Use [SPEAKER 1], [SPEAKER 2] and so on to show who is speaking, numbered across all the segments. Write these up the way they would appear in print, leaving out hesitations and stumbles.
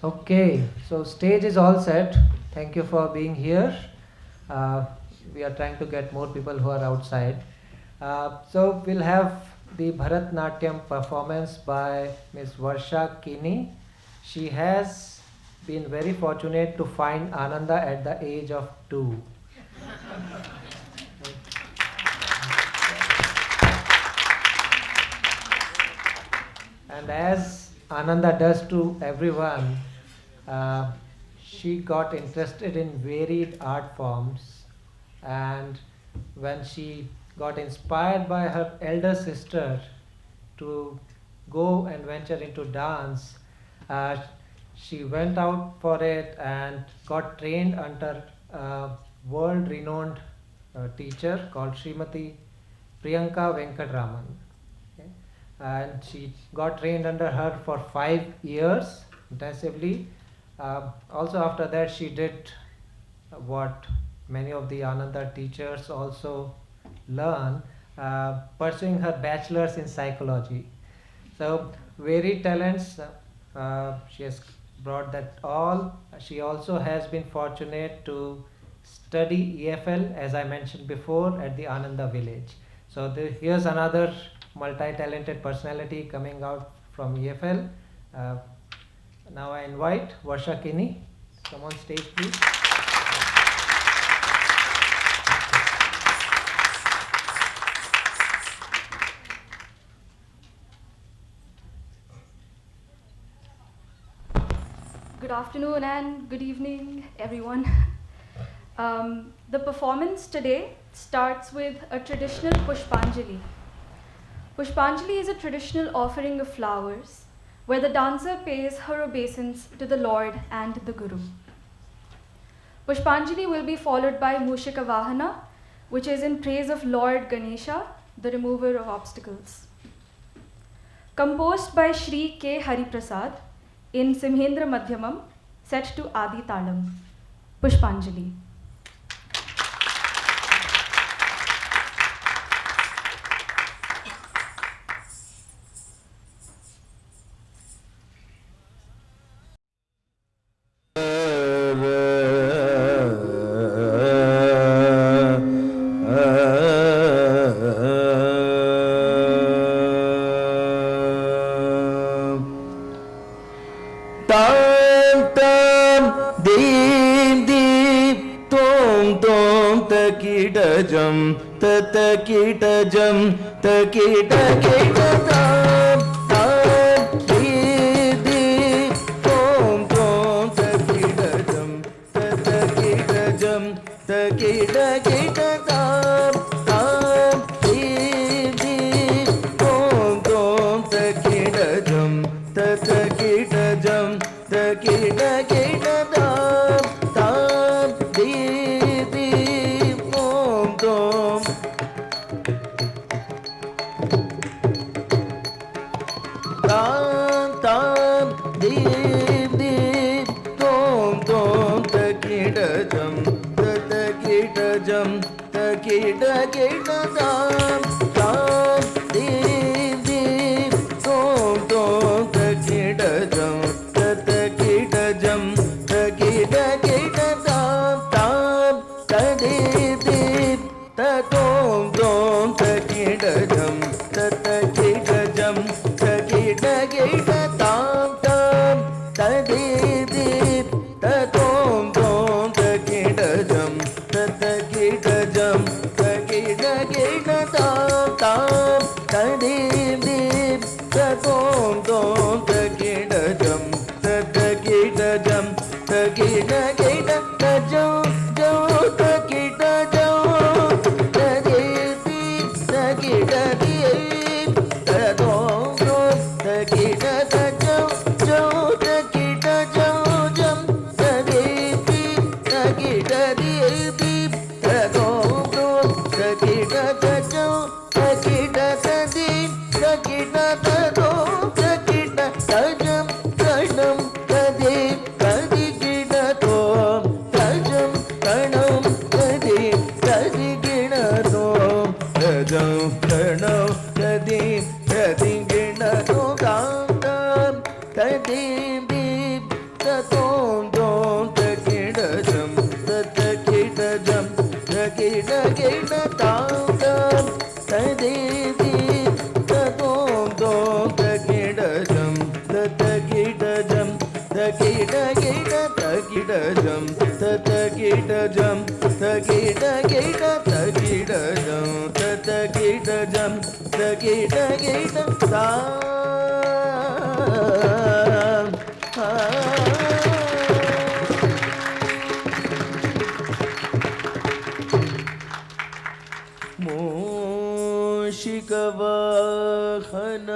[SPEAKER 1] Okay, so stage is all set. Thank you for being here. Uh, we are trying to get more people who are outside. So we'll have the Bharatanatyam performance by Miss Varsha Kini. She has been very fortunate to find Ananda at the age of 2. And as Ananda does to everyone, uh, she got interested in varied art forms. And when she got inspired by her elder sister to go and venture into dance, uh, she went out for it and got trained under a world renowned teacher called Srimati Priyanka Venkatraman. Okay? And she got trained under her for 5 years intensively. Also, after that, she did what many of the Ananda teachers also learn, pursuing her bachelor's in psychology. So, varied talents, she has brought that all. She also has been fortunate to study EFL, as I mentioned before, at the Ananda village. So, here's another multi-talented personality coming out from EFL. Uh, Now I invite Varsha Kini. Come on stage, please.
[SPEAKER 2] Good afternoon and good evening, everyone. The performance today starts with a traditional Pushpanjali. Pushpanjali is a traditional offering of flowers where the dancer pays her obeisance to the Lord and the Guru. Pushpanjali will be followed by Mushika Vahana, which is in praise of Lord Ganesha, the remover of obstacles. Composed by Shri K. Hari Prasad in Simhendra Madhyamam, set to Adi Talam. Pushpanjali.
[SPEAKER 3] Takidajam, tatakidajam, takidakidajam, didi, tom tom, takidajam, tatakidajam, takidakidajam, didi, tom tom, takidajam, tatakidajam, takidakidajam. Takida தகிடஜம் தகிடஜம் தகிடஜம் தகிடஜம் தகிட தா மூஷிகவாஹன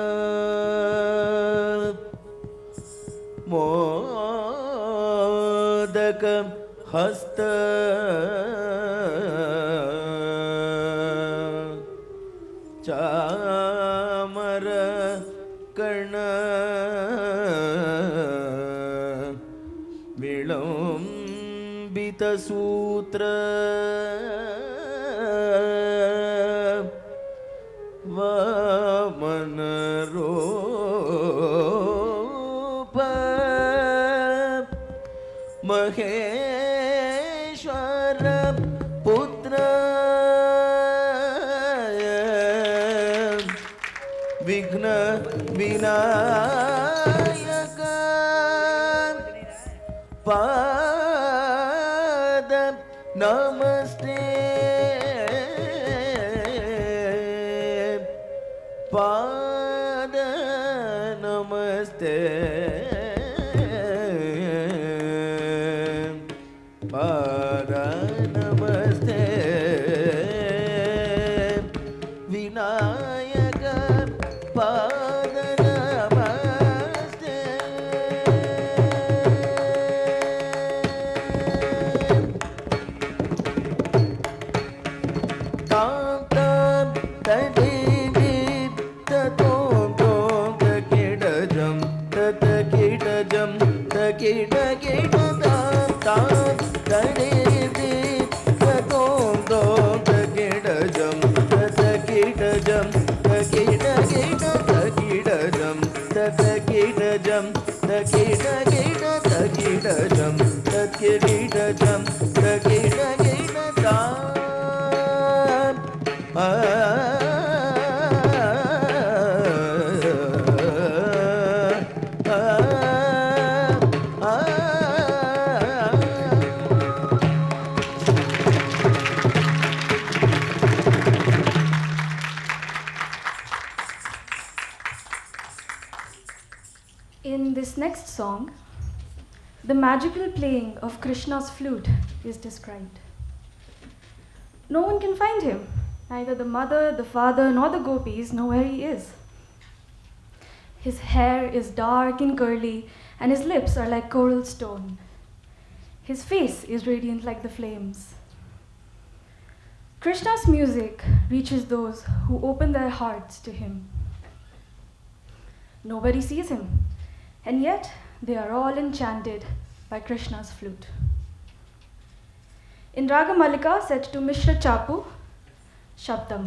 [SPEAKER 3] मोदक हस्त चामर कर्ण विलंबित सूत्र वामन महेश्वर पुत्र विघ्न विनायक पाद नमस्ते पाद नमस्ते पाद नमस्ते विनायक पाद नमस्ते तां तां तदेवी ततों तों तकिडजं तकिडजं तकिडगिडतां तां तदेवी ततों तों तकिडजं तकिडजं तकिडगिड तकिडजं तकिडजं तकिडगिड तकिडजं तकिडजं तकिडगिडतां
[SPEAKER 2] In this next song, the magical playing of Krishna's flute is described. No one can find him. Neither the mother, the father, nor the gopis know where he is. His hair is dark and curly, and his lips are like coral stone. His face is radiant like the flames. Krishna's music reaches those who open their hearts to him. Nobody sees him, and yet they are all enchanted by Krishna's flute. In Raga Malika, set to Mishra Chapu, Shabdam.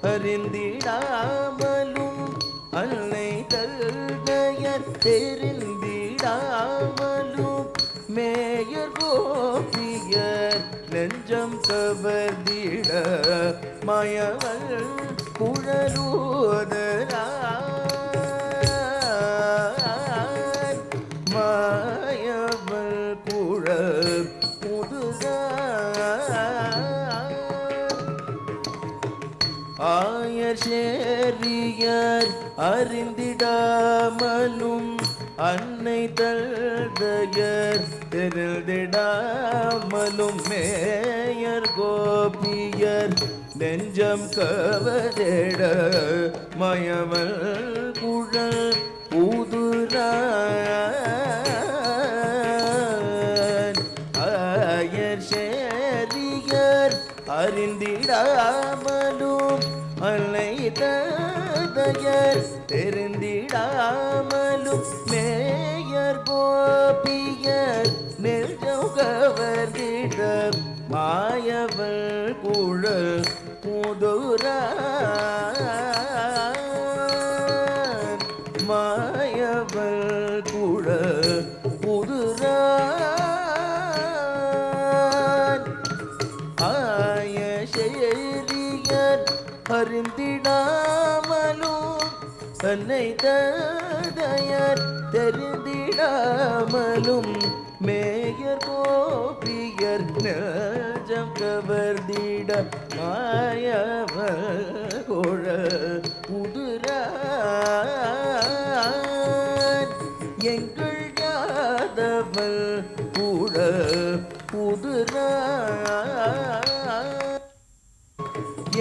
[SPEAKER 3] அறிந்திடாமலும் அன்னை தல்கையர் தெரிந்திடாமலும் mayor கோபியர் நெஞ்சம் கவர்ந்திட மயவள் குழலூதரார் மாயவள் குழல் முதுரார் ஆயர் சேரியர் அறிந்திடாமலும் அன்னை தல்தயர் தெரிந்திடாமலும் mayor கோபியர் நெஞ்சம் கவதேட மயமல் குழல் ஊதுரார் ஆயர் சேரியர் அறிந்திடாமலும் அன்னை தல்தயர் தெரிந்திடாமலும் mayor கோபியர் நெஞ்சம் கவர்ந்திட மாயவள் குழல் முதுரார் மாயவள் குழல் முதுரார் ஆய சேரியர் அறிந்திடாமலும் தன்னை ததையர் தெரிந்திடாமலும் மேயர் கோபியர் நெஞ்சம் கவர்ந்திட மாயவள் குழல் உதுரார் எங்கள் யாதவள் குழல் உதுரார்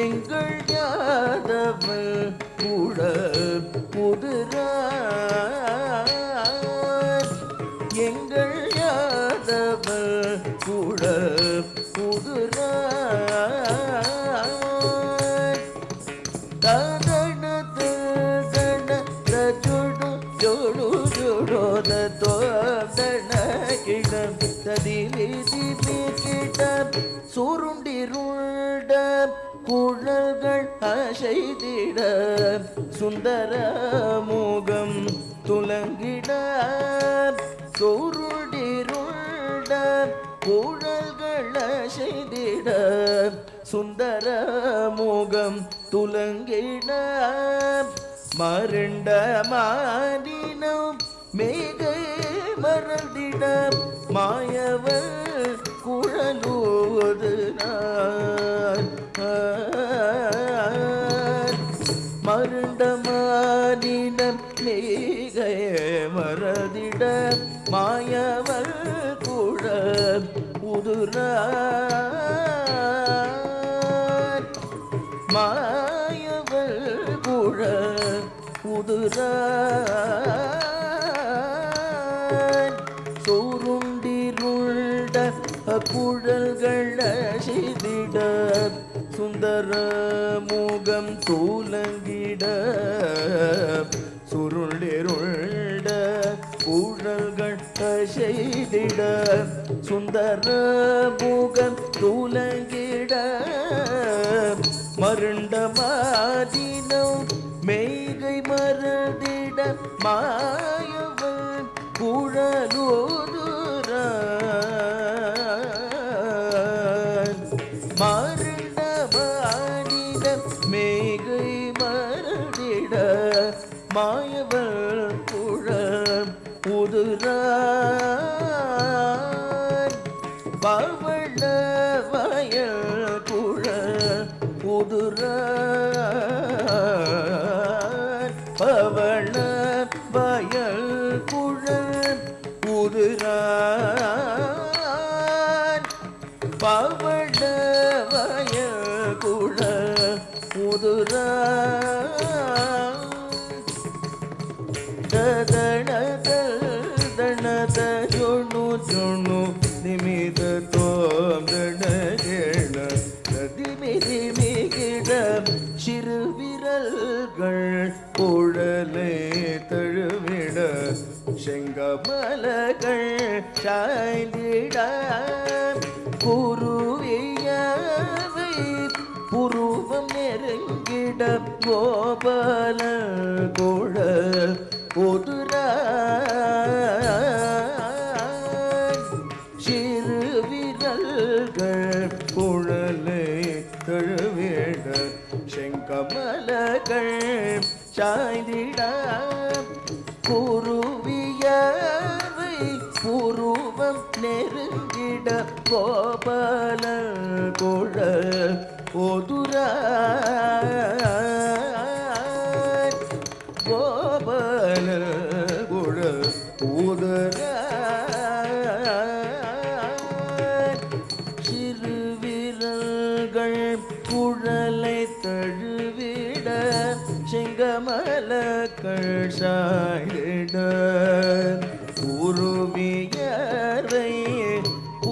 [SPEAKER 3] எங்கள் யாதவள் குழல் உதுரார் எங்கள் யாதவள் குழல் உதுரார் தாதனத்தில் தன ரஜுடு ஜோடு ஜோடோத தோதன கிடம் ததிவிதி கிடம் சுருண்டிருண்ட குழல்கள் அசைதிட சுந்தர முகம் துலங்கிட சுருண்டிருண்ட குழல்கள் அசைதிட சுந்தர முகம் துலங்கிட மருண்ட மாடினம் மேகை மறந்திட மாயவள் குழலூது மருண்டமானிடம் மேகை மறந்திட மாயவள் குழல் உதுரார் மாயவள் குழல் உதுரார் சோருண்டிருண்ட குழல்கள் அசைதிட சுந்தர முகம் தூலங்கிட சுருளிருண்ட குழல்கள் அசைதிட சுந்தர முகம் தூலங்கிட மருண்ட மாதினம் மெய்கை மறந்திட மாயவள் குழலூதுரார் மருண்ட மாதினம் மேகை மறந்திட மாயவள் குழல் உதுரார் பவள வயல் குழல் உதுரார் பவள வயல் குழல் உதுரார் பவள வயல் குழல் உதுரார் ததணத ஜொணு ஜொணு நிமித தோம் தடகேண நதிமிதி மிகிட சிறு விரல்கள் குழலை தழுவிட செங்கமலகள் சாய்ந்திட குருவியவை புருவம் நெருங்கிட கோபால கோழ உதுரா சிறு விரல்கள் குழலை தழுவிட செங்கமலகள் சாய்ந்திட குருவியவை புருவம் நெருங்கிட கோபால கோழ ஓதுரா கோபால கோழ ஊதரா சிறு விரல்கள் குழலை தழுவிட செங்கமலக்கள் சாயிட உருவியரை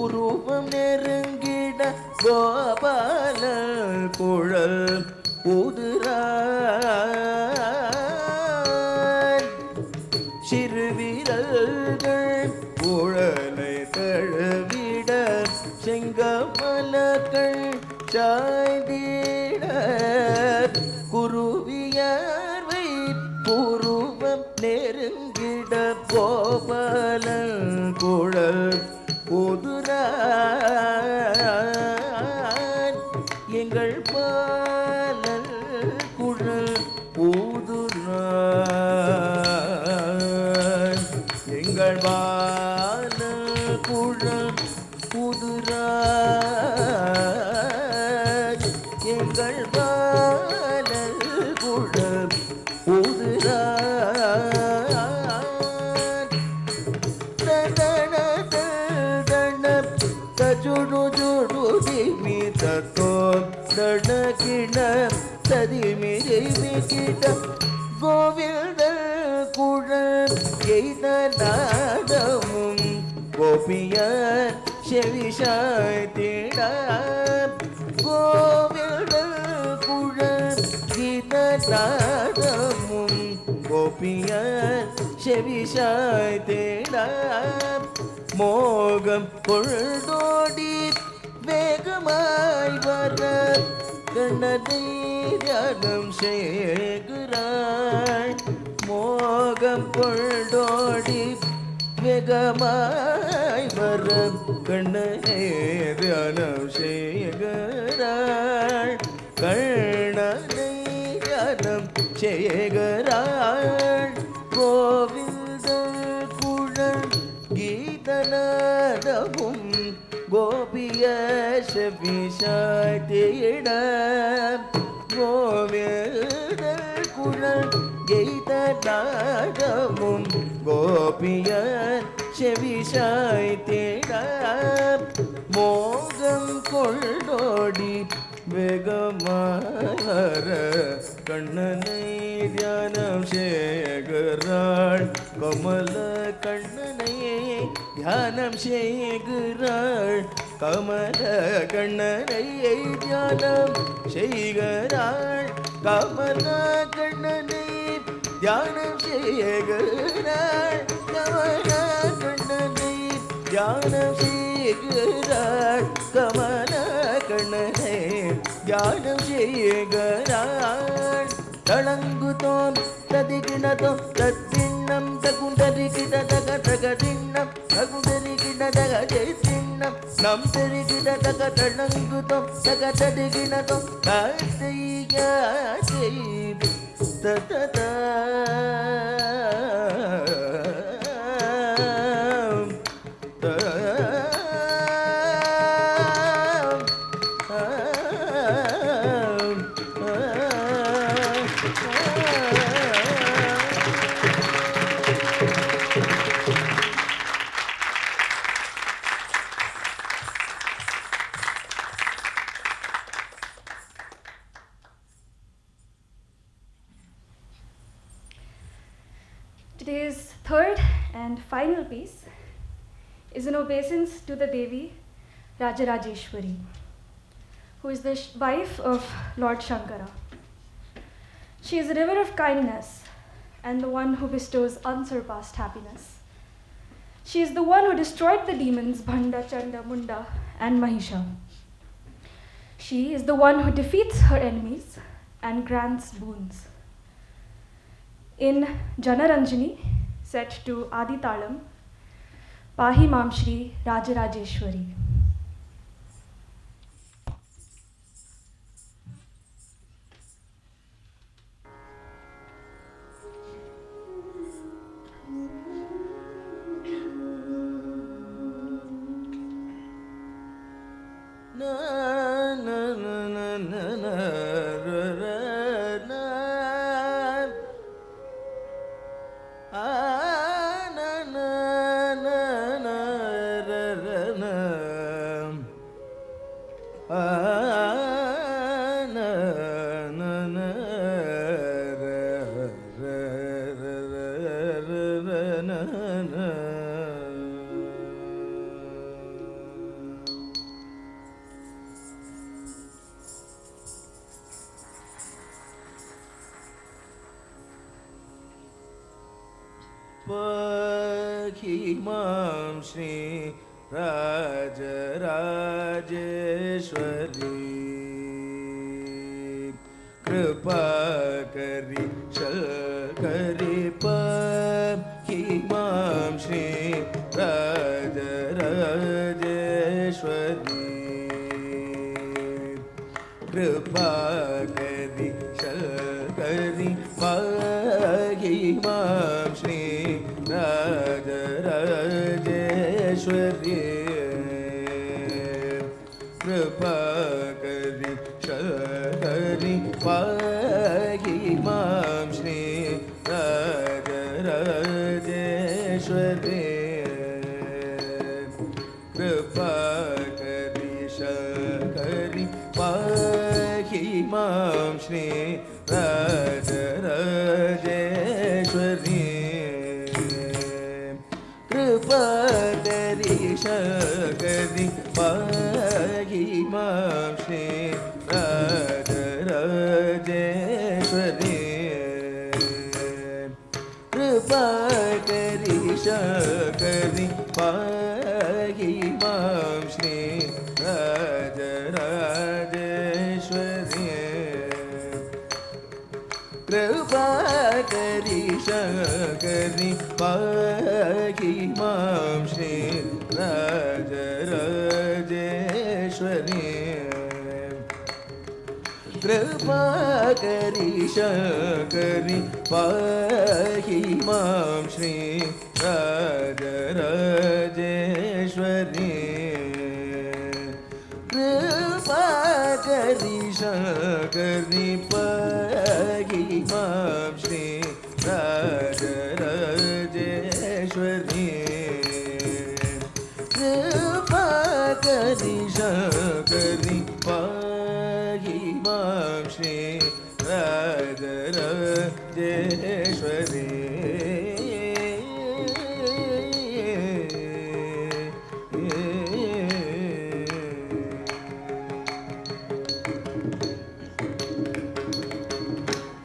[SPEAKER 3] உருவம் நெருங்கிட கோபால குழல் உதுரா சிறு விரல்கள் குழலை தழுவிட செங்கமலக்கள் சாய்ந்திட குருவியர்வை புருவம் நெருங்கிட கோபால குழல் உதுரா எங்கள் பாலல் குழல் ஊதுரா எங்கள் பாலல் குழல் ஊதுரா எங்கள் பாலல் குழல் ஊதுரா தஜுடு ஜுடு திமி தத்தோ தடகிண ததிமிரிமி கிட கோவில்த குழல் எய்த நாதமும் கோபியர் செவிஷாய் திட கோவில்த குழல் கீத நாதமும் கோபியர் செவிஷாய் திட மோகம் கொள்தோடி வேகமாய் வர கண்ணதை தியானம் செய்கிறாள் மோகம் கொள்தோடி வேகமாய் வர கண்ணனை தியானம் செய்கிறாள் கண்ணனை தியானம் செய்கிறாள் கோவிந்த குழல் கீதநாதமும் கோபிய செவிஷாய் தேட கோவிந்த குழல் கீதநாதமும் கோபிய செவிஷாய் தேட மோகம் கொள்ளோடி வேகமார கண்ணனை தியானம் செய்கிறாள் கமல கண்ணனை தியானம் செய்கிறாள் கமல கண்ணனை தியானம் செய்கிறாள் கமல கண்ணனை தியானம் செய்கிறாள் கமல கண்ணனை தியானம் செய்கிறாள் கமல கண்ணனை தியானம் செய்கிறாள் தளங்குதோம் ததிகிணதோம் தத்திண்ணம் தகுந்தரிகிட தக தகதிண்ணம் தகுந்தரிகிட தக ஜெய்திண்ணம் நம் தெரிகிட தக தளங்குதோம் தக ததிகிணதோம் காத்தையா ஜெய் தத
[SPEAKER 2] Today's third and final piece is an obeisance to the Devi Rajarajeshwari, who is the wife of Lord Shankara. She is a river of kindness and the one who bestows unsurpassed happiness. She is the one who destroyed the demons Bhanda, Chanda, Munda and Mahisha. She is the one who defeats her enemies and grants boons. In Janaranjani, set to Adi Talam, Pahi Mam Shri Rajarajeshwari.
[SPEAKER 3] Pahi Mam Shri Rajarajeshwari Kripa Kari Shalkari Pahi Mam Shri Rajarajeshwari Kripa Kari Shalkari Pahi Mam Shri Rajarajeshwari Kripa Kari Shalkari Pahi Mam Shri Rajarajeshwari Kripa Kari Shalkari Pahi Mam Shri Rajarajeshwari Kripa Kari Shalkari Pahi Mam Shri Rajarajeshwari Kripa Kari Shalkari Pahi Mam Shri Rajarajeshwari Kripa Kari Shalkari Pahi Mam Shri Rajarajeshwari Kripa Kari Shalkari Pahi Mam Shri Rajarajeshwari Kripa Kari Shalkari Pahi Mam Shri Rajarajeshwari Kripa Kari Shalkari Pahi Mam Shri Rajarajeshwari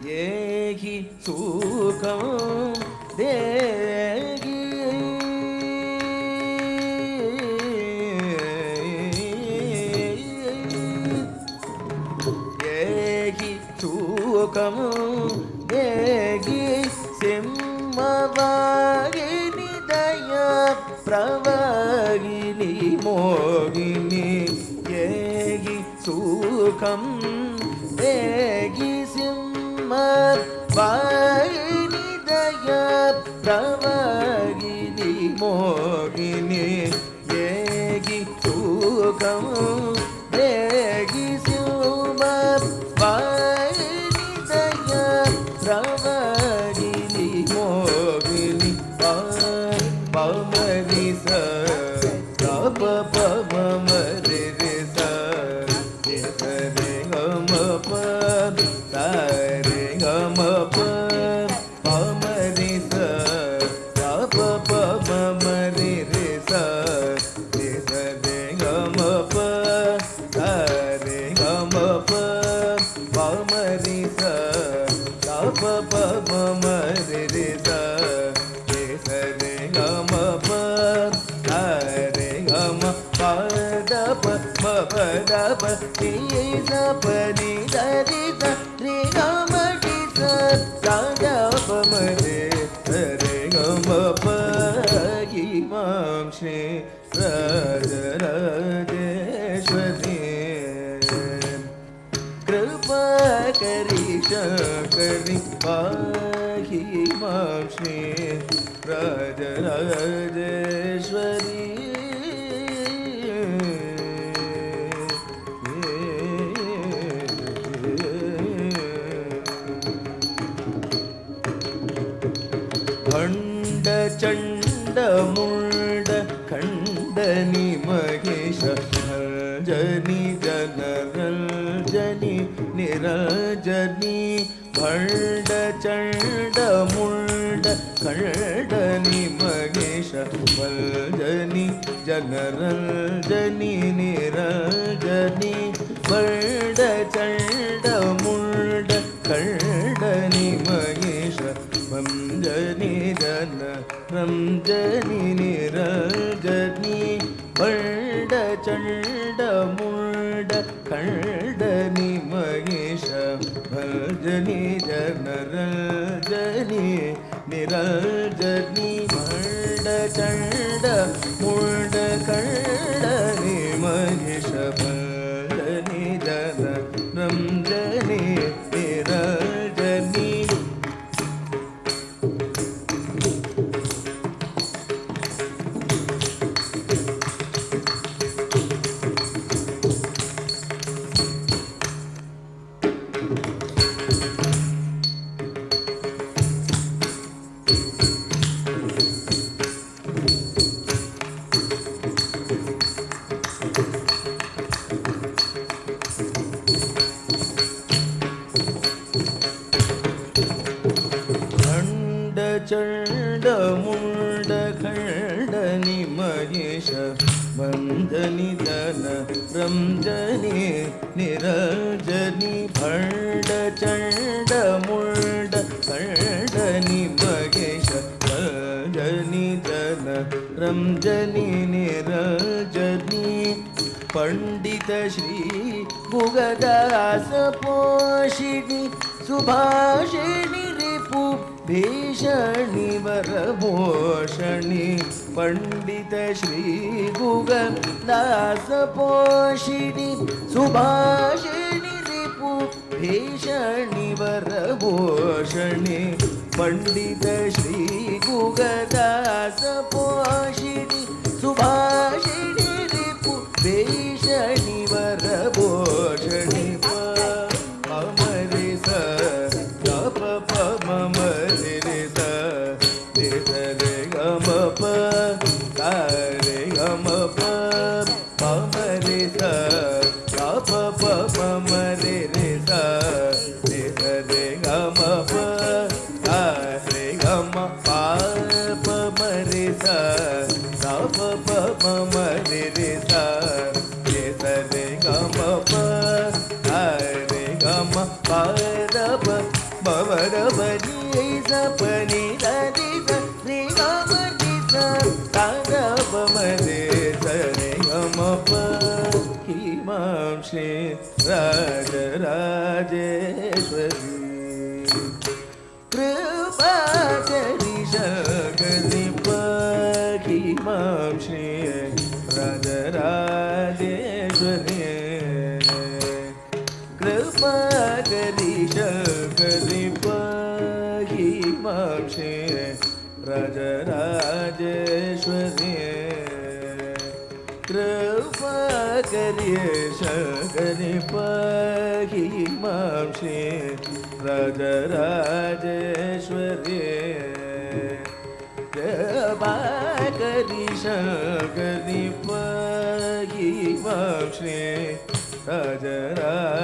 [SPEAKER 3] Yehi Sukham Degi Yehi Sukham Degi Simhavagini Daya Pravagini Mogini Yehi Sukham Degi Simhavagini Daya Pravagini Mogini Yehi Sukham Degi Simhavagini Daya Pravagini Mogini Pamarisa Rapa Pamamarisa Nisare Gamapa Sare Gamapa Pamarisa Rapa Pamamarisa Nisare Gamapa Sare Gamapa Pamarisa Rapa Pamamarisa Nisare Gamapa Sare Gamapa Pada Pa Pada Pa Ni Sa Pa Ni Da Ni Sa Ni करि शङ्करि पाहि मां श्री राजराजेश्वरी भण्ड चण्ड मुण्ड खण्डनि महेश रञ्जनि जनरञ्जनि निरञ्जनि भण्ड चण्ड मुण्ड खण्डनि महेश रञ्जनि जनरञ्जनि निरञ्जनि भण्ड चण्ड मुण्ड खण्डनि महेश रञ्जनि जन रञ्जनि निरञ्जनि भण्ड चण्ड मुण्ड खण्डनि महेश भजनि जन रञ्जनि निरञ्जनि भण्ड चण्ड मुण्ड खण्डनि महेश भजनि जन रञ्जनि निरञ्जनि चण्ड मुण्ड खण्डनि महेश बन्धनि धन रञ्जनि निरञ्जनि भण्ड चण्ड मुण्ड खण्डनि महेश बन्धनि धन रञ्जनि निरञ्जनि पंडित श्री भुगदास पोषिणि सुभाषिणि रिपु भीषणि वरभूषणि पंडित श्री भुगदास पोषिणि सुभाषिणि रिपु भीषणि वरभूषणि पंडित श्री भुगदास पोषिणि सुभाषिणि रिपु भीषणि वरभूषणि अमरि स प प म म रे रे स रे स रे ग म प ग रे ग म प प म रे स ग प प म म रे रे स रे स रे ग म प ग रे ग म प प म रे स ग प प म म रे रे स रे स रे ग म प ग रे ग म प र प म म र प नि स प नि ध नि स नि ग म नि स ग र प म रे स रे ग म प हि मां श्री राजराजेश्वरी कृपा करि शङ्करि पाहि मां श्री राजराजेश्वरी कृपा करि शङ्करि पाहि मां श्री राजराजेश्वरी कृपा करि शङ्करि पाहि मां श्री राजराजेश्वरी कृपा करि शङ्करि पाहि मां Shri Rajrajeshwari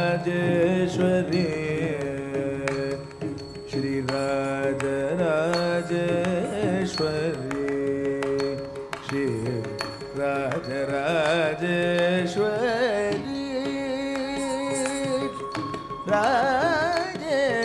[SPEAKER 3] Shri Rajrajeshwari Shri Rajrajeshwari Rajeshwari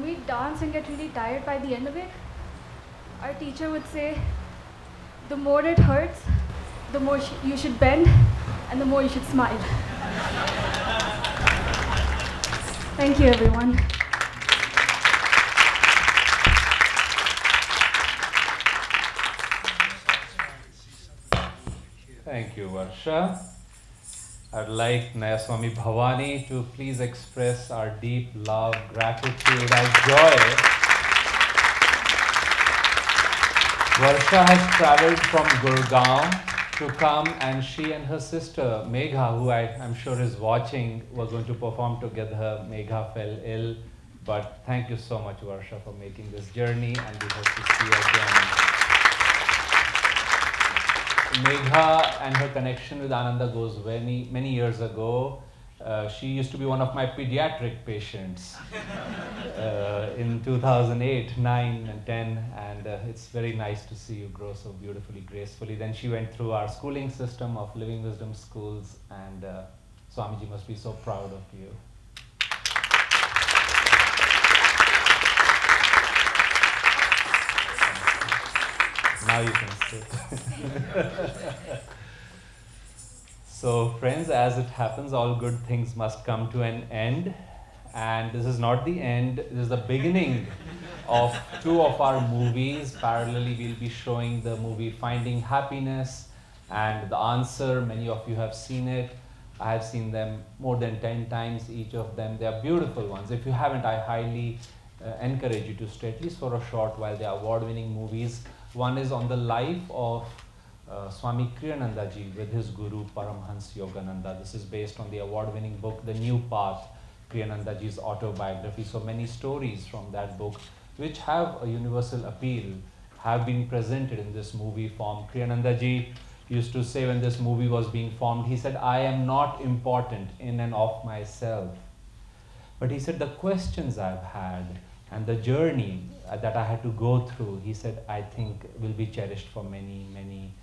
[SPEAKER 2] we'd dance and get really tired by the end of it, our teacher would say, the more it hurts, the more you should bend and the more you should smile. Thank you, everyone.
[SPEAKER 4] Thank you, Varsha. I'd like Nayaswami Bhavani to please express our deep love, gratitude, our joy. Varsha has traveled from Gurgaon to come, and she and her sister Megha, who I'm sure is watching, were going to perform together. Megha fell ill, but thank you so much, Varsha, for making this journey, and we hope to see you again. Megha and her connection with Ananda goes many, many years ago. She used to be one of my pediatric patients in 2008, 9, and 10, and it's very nice to see you grow so beautifully, gracefully. Then she went through our schooling system of Living Wisdom schools, and Swamiji must be so proud of you. Now you can sit. So, friends, as it happens, all good things must come to an end. And this is not the end, this is the beginning of two of our movies. Parallelly, we'll be showing the movie Finding Happiness and The Answer. Many of you have seen it. I have seen them more than 10 times, each of them. They are beautiful ones. If you haven't, I highly encourage you to stay at least for a short while. They are award-winning movies. One is on the life of Swami Kriyananda ji with his guru Paramhans Yogananda. This is based on the award-winning book The New Path, Kriyananda ji's autobiography. So many stories from that book, which have a universal appeal, have been presented in this movie form. Kriyananda ji used to say when this movie was being formed, he said, I am not important in and of myself. But he said the questions I've had and the journey that I had to go through, he said, I think will be cherished for many, many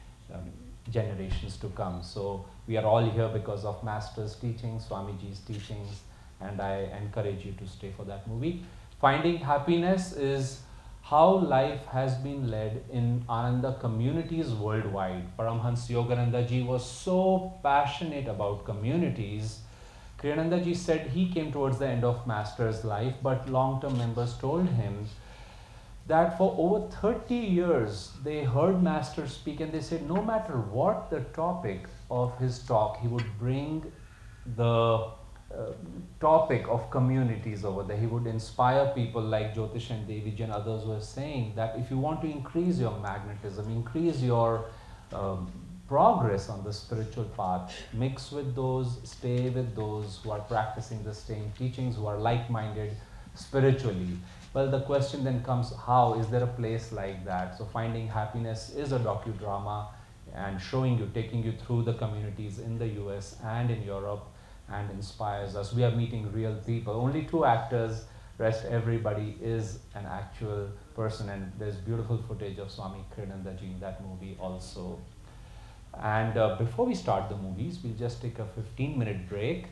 [SPEAKER 4] generations to come. So we are all here because of Master's teachings, Swamiji's teachings, and I encourage you to stay for that movie. Finding Happiness is how life has been led in Ananda communities worldwide. Paramhans Yogananda ji was so passionate about communities. Kriyananda ji said he came towards the end of Master's life, but long-term members told him that for over 30 years they heard Master speak, and they said no matter what the topic of his talk, he would bring the topic of communities over there. He would inspire people like Jyotish and Deviji and others who are saying that if you want to increase your magnetism, increase your progress on the spiritual path, mix with those, stay with those who are practicing the same teachings, who are like-minded spiritually. Well, the question then comes, how? Is there a place like that? So Finding Happiness is a docudrama and showing you, taking you through the communities in the US and in Europe, and inspires us. We are meeting real people. Only 2 actors, rest everybody is an actual person, and there's beautiful footage of Swami Kriyananda ji in that movie also. And before we start the movies, we'll just take a 15-minute break,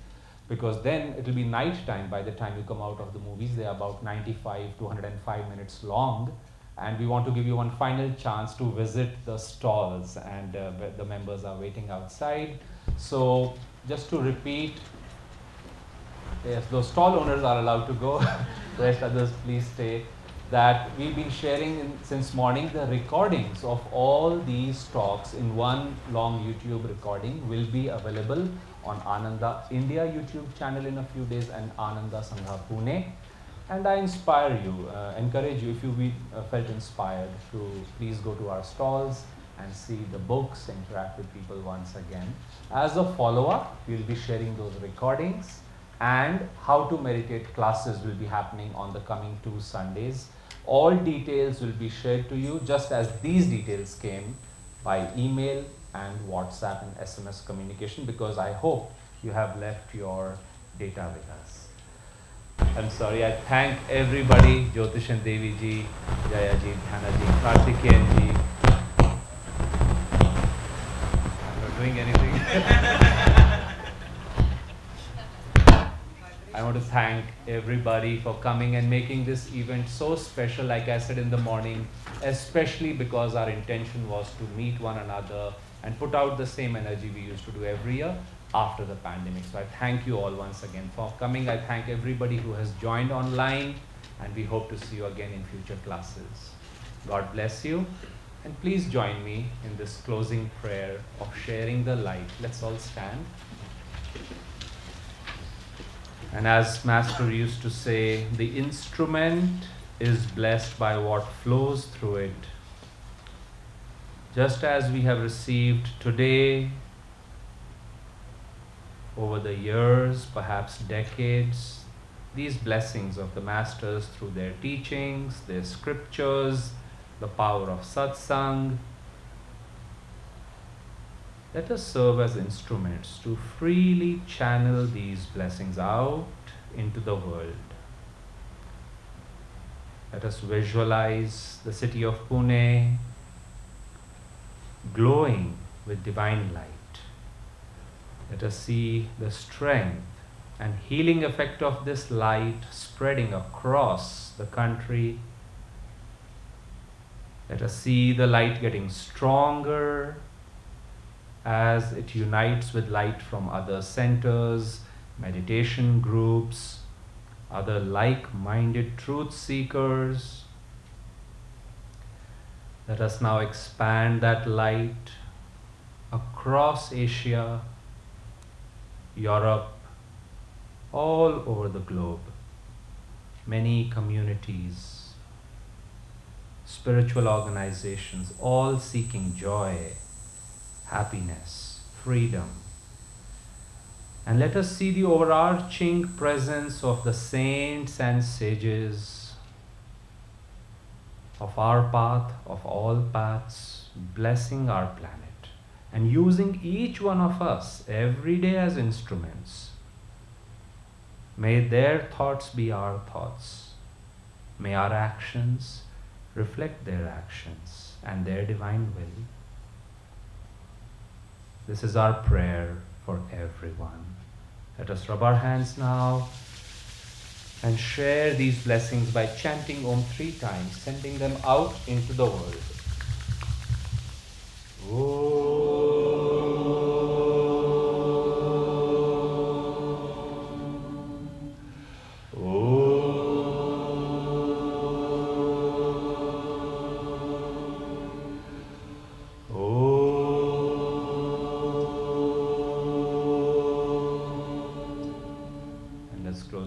[SPEAKER 4] because then it will be night time by the time you come out of the movies. They are about 95 to 105 minutes long, and we want to give you one final chance to visit the stalls, and the members are waiting outside. So just to repeat, yes, those stall owners are allowed to go, rest others please stay. That we've been sharing since morning the recordings of all these talks in one long YouTube recording will be available on Ananda India YouTube channel in a few days and Ananda Sangha Pune. And I inspire you, encourage you, if you felt inspired, to please go to our stalls and see the books, interact with people once again. As a follow-up, we'll be sharing those recordings, and how to meditate classes will be happening on the coming 2 Sundays. All details will be shared to you just as these details came by email and WhatsApp and SMS communication, because I hope you have left your data with us. I'm sorry, I thank everybody, Jyotish and Devi ji, Jaya ji, Dhana ji, Karthikeyan ji. I'm not doing anything. I want want to thank everybody for coming and making this event so special, like I said in the morning, especially because our intention was to meet one another and put out the same energy we used to do every year after the pandemic. So I thank you all once again for coming. I thank everybody who has joined online, and we hope to see you again in future classes. God bless you. And please join me in this closing prayer of sharing the light. Let's all stand. And as Master used to say, the instrument is blessed by what flows through it. Just as we have received today, over the years, perhaps decades, these blessings of the Masters through their teachings, their scriptures, the power of satsang, let us serve as instruments to freely channel these blessings out into the world. Let us visualize the city of Pune glowing with divine light. Let us see the strength and healing effect of this light spreading across the country. Let us see the light getting stronger as it unites with light from other centers, meditation groups, other like-minded truth seekers. Let us now expand that light across Asia, Europe, all over the globe. Many communities, spiritual organizations, all seeking joy, happiness, freedom. And let us see the overarching presence of the saints and sages of our path, of all paths, blessing our planet and using each one of us every day as instruments. May their thoughts be our thoughts. May our actions reflect their actions and their divine will. This is our prayer for everyone. Let us rub our hands now and share these blessings by chanting Om 3 times, sending them out into the world.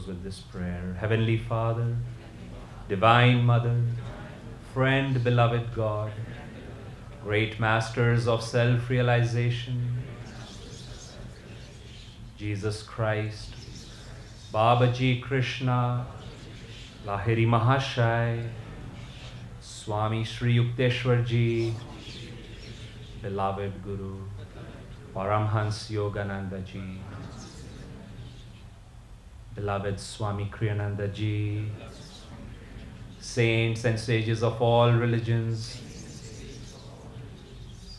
[SPEAKER 4] With this prayer. Heavenly Father, Divine Mother, Friend, Beloved God, Great Masters of Self-Realization, Jesus Christ, Babaji Krishna, Lahiri Mahashai, Swami Sri Yukteswar Ji, Beloved Guru, Paramhans Yogananda Ji, beloved Swami Kriyananda Ji, saints and sages of all religions,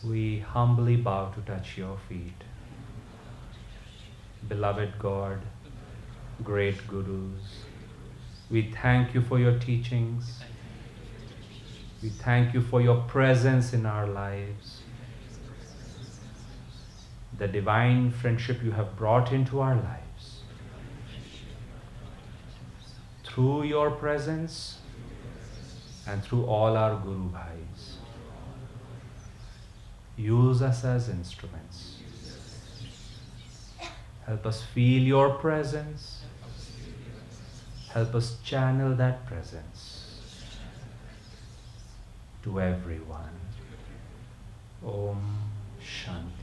[SPEAKER 4] we humbly bow to touch your feet. Beloved God, great Gurus, we thank you for your teachings. We thank you for your presence in our lives. The divine friendship you have brought into our lives. Through your presence and through all our Guru Bhais. Use us as instruments. Help us feel your presence. Help us channel that presence to everyone. Om Shanti.